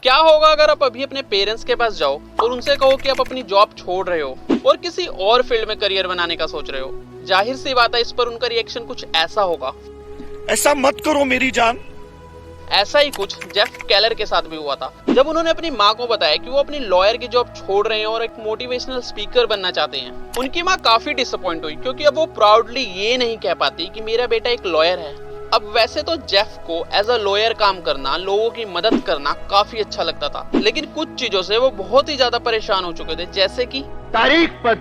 क्या होगा अगर आप अभी अपने पेरेंट्स के पास जाओ और उनसे कहो कि आप अपनी जॉब छोड़ रहे हो और किसी और फील्ड में करियर बनाने का सोच रहे हो? जाहिर सी बात है, इस पर उनका रिएक्शन कुछ ऐसा होगा। ऐसा मत करो मेरी जान। ऐसा ही कुछ जेफ केलर के साथ भी हुआ था, जब उन्होंने अपनी माँ को बताया कि वो अपनी लॉयर की जॉब छोड़ रहे हैं और एक मोटिवेशनल स्पीकर बनना चाहते हैं। उनकी माँ काफी डिसअपॉइंट हुई, क्योंकि अब वो प्राउडली ये नहीं कह पाती कि मेरा बेटा एक लॉयर है। अब वैसे तो जेफ को एज अ लॉयर काम करना, लोगों की मदद करना काफी अच्छा लगता था, लेकिन कुछ चीजों से वो बहुत ही ज्यादा परेशान हो चुके थे, जैसे कि तारीख पर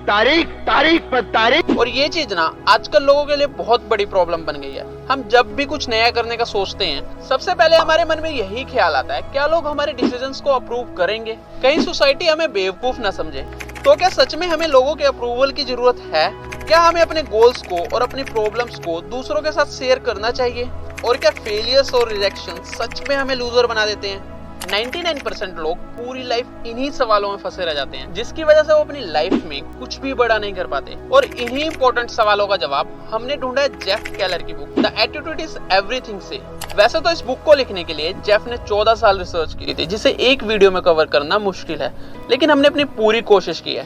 तारीख। और ये चीज ना आजकल लोगों के लिए बहुत बड़ी प्रॉब्लम बन गई है। हम जब भी कुछ नया करने का सोचते हैं, सबसे पहले हमारे मन में यही ख्याल आता है, क्या लोग हमारे डिसीजंस को अप्रूव करेंगे? कहीं सोसाइटी हमें बेवकूफ ना समझे। तो क्या सच में हमें लोगों के अप्रूवल की जरूरत है? क्या हमें अपने गोल्स को और अपनी प्रॉब्लम्स को दूसरों के साथ शेयर करना चाहिए? और क्या फेलियर्स और रिजेक्शन सच में हमें लूजर बना देते हैं? 99% लोग पूरी लाइफ इन्हीं सवालों में फंसे रह जाते हैं, जिसकी वजह से वो अपनी लाइफ में कुछ भी बड़ा नहीं कर पाते। और इन्हीं इंपॉर्टेंट सवालों का जवाब हमने ढूंढा है जेफ केलर की book the attitude is everything से। वैसे तो इस बुक को लिखने के लिए जेफ ने 14 साल रिसर्च की थी, जिसे एक वीडियो में कवर करना मुश्किल है, लेकिन हमने अपनी पूरी कोशिश की है।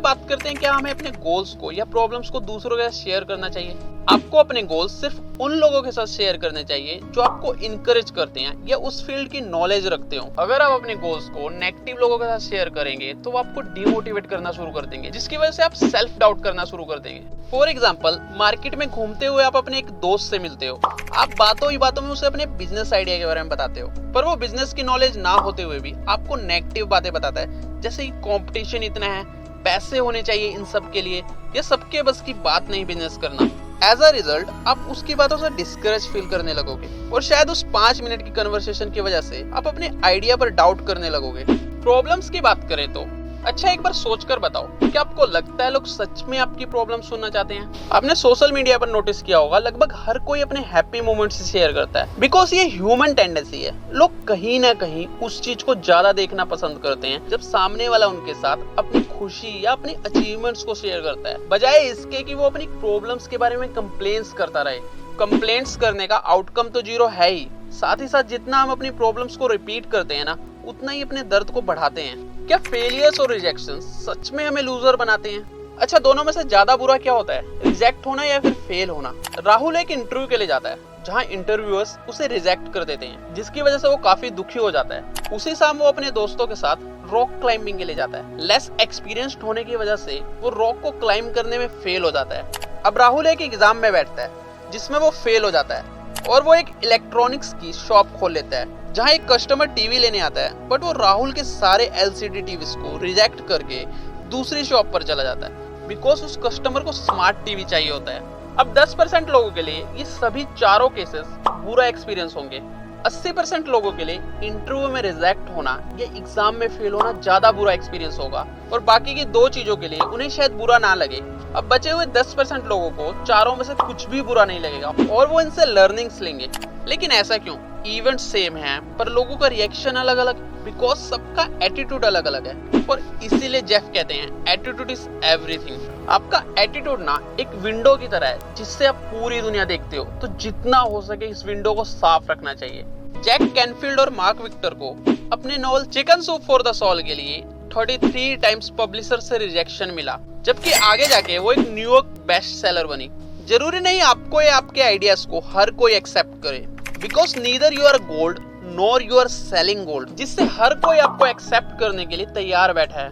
बात करते हैं, क्या हमें अपने गोल्स को या प्रॉब्लम्स को दूसरों के साथ शेयर करना चाहिए? आपको अपने गोल्स सिर्फ उन लोगों के साथ शेयर करने चाहिए जो आपको इनकरेज करते हैं या उस फील्ड की नॉलेज रखते हो। अगर आप अपने गोल्स को नेगेटिव लोगों के साथ शेयर करेंगे तो वो आपको डिमोटिवेट करना शुरू कर देंगे, जिसकी वजह से आप सेल्फ डाउट करना शुरू कर देंगे। फॉर एग्जाम्पल, मार्केट में घूमते हुए आप अपने एक दोस्त से मिलते हो, आप बातों ही बातों में उसे अपने बिजनेस आइडिया के बारे में बताते हो, पर वो बिजनेस की नॉलेज ना होते हुए भी आपको नेगेटिव बातें बताता है, जैसे कि कंपटीशन इतना है, पैसे होने चाहिए इन सब के लिए, या सबके बस की बात नहीं बिजनेस करना। एज अ रिजल्ट आप उसकी बातों से डिस्करेज फील करने लगोगे और शायद उस 5 मिनट की कन्वर्सेशन की वजह से आप अपने आइडिया पर डाउट करने लगोगे। प्रॉब्लम्स की बात करें तो अच्छा, एक बार सोचकर बताओ, क्या आपको लगता है लोग सच में आपकी प्रॉब्लम सुनना चाहते हैं? आपने सोशल मीडिया पर नोटिस किया होगा, लगभग हर कोई अपने हैप्पी मोमेंट्स शेयर करता है, बिकॉज ये ह्यूमन टेंडेंसी है। लोग कहीं ना कहीं उस चीज को ज्यादा देखना पसंद करते हैं जब सामने वाला उनके साथ अपनी खुशी या अपनी अचीवमेंट्स को शेयर करता है, बजाय इसके कि वो अपनी प्रॉब्लम्स के बारे में कंप्लेंट्स करता रहे। कंप्लेंट्स करने का आउटकम तो जीरो है ही, साथ ही साथ जितना हम अपनी प्रॉब्लम्स को रिपीट करते हैं ना, उतना ही अपने दर्द को बढ़ाते हैं। क्या फेलियर्स और रिजेक्शन सच में हमें लूजर बनाते हैं? अच्छा, दोनों में से ज्यादा बुरा क्या होता है, रिजेक्ट होना या फिर फेल होना? राहुल एक इंटरव्यू के लिए जाता है, जहां इंटरव्यूअर्स उसे रिजेक्ट कर देते हैं, जिसकी वजह से वो काफी दुखी हो जाता है। उसी शाम वो अपने दोस्तों के साथ रॉक क्लाइंबिंग के लिए जाता है। लेस एक्सपीरियंस्ड होने की वजह से वो रॉक को क्लाइंब करने में फेल हो जाता है। अब राहुल एक एग्जाम में बैठता है जिसमें वो फेल हो जाता है, और वो एक इलेक्ट्रॉनिक्स की शॉप खोल लेता है, जहां एक कस्टमर टीवी लेने आता है, बट वो राहुल के सारे एलसीडी टीवीज को रिजेक्ट करके दूसरी शॉप पर चला जाता है, बिकॉज उस कस्टमर को स्मार्ट टीवी चाहिए होता है। अब 10% लोगों के लिए ये सभी चारों केसेस बुरा एक्सपीरियंस होंगे। 80% लोगों के लिए इंटरव्यू में रिजेक्ट होना या एग्जाम में फेल होना ज्यादा बुरा एक्सपीरियंस होगा, और बाकी की 2 चीजों के लिए उन्हें शायद बुरा ना लगे। अब बचे हुए 10% लोगों को चारों में से कुछ भी बुरा नहीं लगेगा और वो इनसे लर्निंग्स लेंगे। लेकिन ऐसा क्यों? इवेंट सेम है पर लोगों का रिएक्शन अलग अलग, बिकॉज सबका एटीट्यूड अलग अलग है। और इसीलिए जेफ कहते हैं एटीट्यूड इज एवरीथिंग। आपका एटीट्यूड ना एक विंडो की तरह है जिससे आप पूरी दुनिया देखते हो, तो जितना हो सके इस विंडो को साफ रखना चाहिए। जैक कैनफील्ड और मार्क विक्टर को अपने novel chicken soup for the soul के लिए 33 टाइम्स पब्लिशर से रिजेक्शन मिला, जबकि आगे जाके वो एक न्यूयॉर्क बेस्ट सेलर बनी। जरूरी नहीं आपको या आपके आइडियाज को हर कोई एक्सेप्ट करे, because neither you are gold nor you are selling gold, जिससे हर कोई आपको एक्सेप्ट करने के लिए तैयार बैठा है।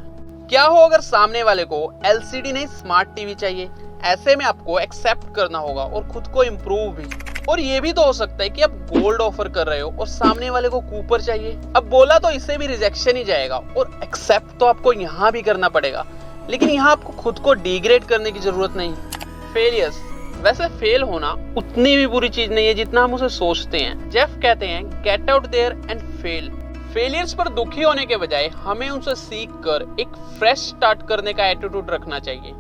क्या हो अगर सामने वाले को एलसीडी नहीं स्मार्ट टीवी चाहिए? ऐसे में आपको एक्सेप्ट करना होगा और खुद को इम्प्रूव भी। और ये भी तो हो सकता है कि आप गोल्ड ऑफर कर रहे हो और सामने वाले को कूपर चाहिए। अब बोला तो इससे भी रिजेक्शन ही जाएगा, और एक्सेप्ट तो आपको यहाँ भी करना पड़ेगा, लेकिन यहाँ आपको खुद को डिग्रेड करने की जरूरत नहीं। फेलियर्स, वैसे फेल होना उतनी भी बुरी चीज नहीं है जितना हम उसे सोचते हैं। जेफ कहते हैं get out there and fail. Failures पर दुखी होने के बजाय हमें उनसे सीख कर एक फ्रेश स्टार्ट करने का एटीट्यूड रखना चाहिए।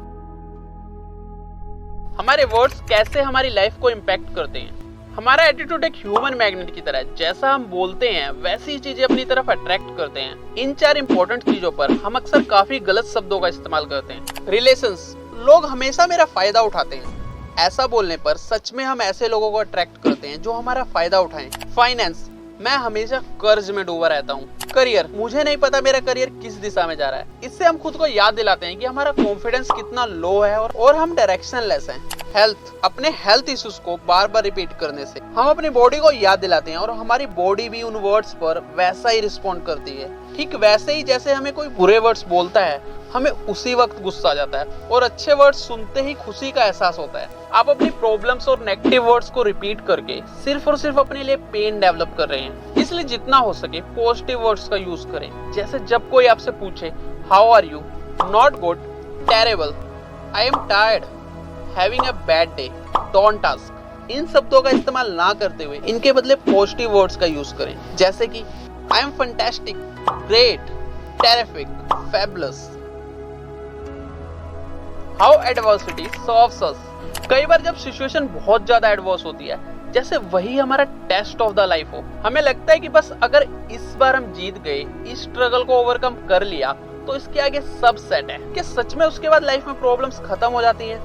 हमारे वर्ड्स कैसे हमारी लाइफ को इम्पैक्ट करते हैं? हमारा एटीट्यूड एक ह्यूमन मैग्नेट की तरह है, जैसा हम बोलते हैं वैसी चीजें अपनी तरफ अट्रैक्ट करते हैं। इन 4 इंपॉर्टेंट चीजों पर हम अक्सर काफी गलत शब्दों का इस्तेमाल करते हैं। रिलेशंस, लोग हमेशा मेरा फायदा उठाते हैं। ऐसा बोलने पर सच में हम ऐसे लोगों को अट्रैक्ट करते हैं जो हमारा फायदा उठाएं। फाइनेंस, मैं हमेशा कर्ज में डूबा रहता हूँ। करियर, मुझे नहीं पता मेरा करियर किस दिशा में जा रहा है। इससे हम खुद को याद दिलाते हैं कि हमारा कॉन्फिडेंस कितना लो है और हम डायरेक्शनलेस हैं। हेल्थ, अपने हेल्थ इश्यूज को बार बार रिपीट करने से हम अपनी बॉडी को याद दिलाते हैं और हमारी बॉडी भी उन वर्ड्स पर वैसा ही रिस्पॉन्ड करती है। ठीक वैसे ही जैसे हमें कोई बुरे वर्ड्स बोलता है, हमें उसी वक्त गुस्सा आ जाता है और अच्छे वर्ड्स सुनते ही खुशी का एहसास होता है। आप अपनी प्रॉब्लम्स और नेगेटिव वर्ड्स को रिपीट करके सिर्फ और सिर्फ अपने लिए पेन डेवलप कर रहे हैं। इसलिए जितना हो सके पॉजिटिव वर्ड्स का यूज करें। जैसे जब कोई आपसे पूछे how are you, not good, terrible, I am tired, having a bad day, don't ask, इन शब्दों का इस्तेमाल ना करते हुए इनके बदले पॉजिटिव वर्ड्स का यूज करें। जैसे कि I am fantastic, great, terrific, fabulous. How adversity serves us, कई बार जब सिचुएशन बहुत ज्यादा एडवर्स होती है, जैसे वही हमारा टेस्ट ऑफ द लाइफ हो, हमें लगता है कि बस अगर इस बार हम जीत गए, इस स्ट्रगल को ओवरकम कर लिया तो इसके आगे सब सेट है। क्या सच में उसके बाद लाइफ में प्रॉब्लम्स खत्म हो जाती हैं?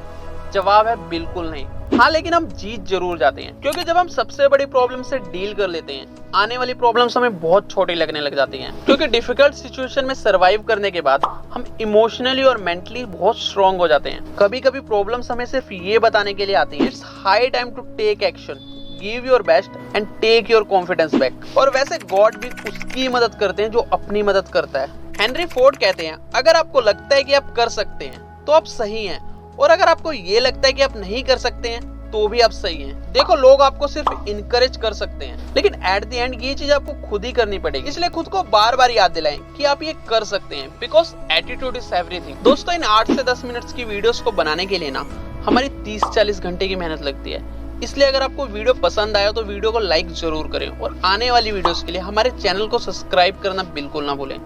जवाब है बिल्कुल नहीं। हाँ, लेकिन हम जीत जरूर जाते हैं, क्योंकि जब हम सबसे बड़ी प्रॉब्लम से डील कर लेते हैं, आने वाली प्रॉब्लम्स हमें बहुत छोटी लगने लग जाती हैं। क्योंकि डिफिकल्ट सिचुएशन में सरवाइव करने के बाद हम इमोशनली और मेंटली बहुत स्ट्रांग हो जाते हैं। कभी कभी प्रॉब्लम्स हमें सिर्फ ये बताने के लिए आती हैं, it's high time to take action, give your best and take your confidence back. और वैसे गॉड भी उसकी मदद करते हैं जो अपनी मदद करता है। हेनरी फोर्ड कहते हैं, अगर आपको लगता है कि आप कर सकते हैं तो आप सही हैं, और अगर आपको ये लगता है कि आप नहीं कर सकते हैं तो भी आप सही हैं। देखो, लोग आपको सिर्फ इनकरेज कर सकते हैं, लेकिन एट द एंड ये चीज आपको खुद ही करनी पड़ेगी। इसलिए खुद को बार बार याद दिलाएं कि आप ये कर सकते हैं, बिकॉज एटीट्यूड इज एवरीथिंग। दोस्तों, इन 8 से 10 मिनट्स की वीडियोस को बनाने के लिए ना हमारी 30-40 घंटे की मेहनत लगती है। इसलिए अगर आपको वीडियो पसंद आया तो वीडियो को लाइक जरूर करें और आने वाली वीडियोस के लिए हमारे चैनल को सब्सक्राइब करना बिल्कुल ना भूलें।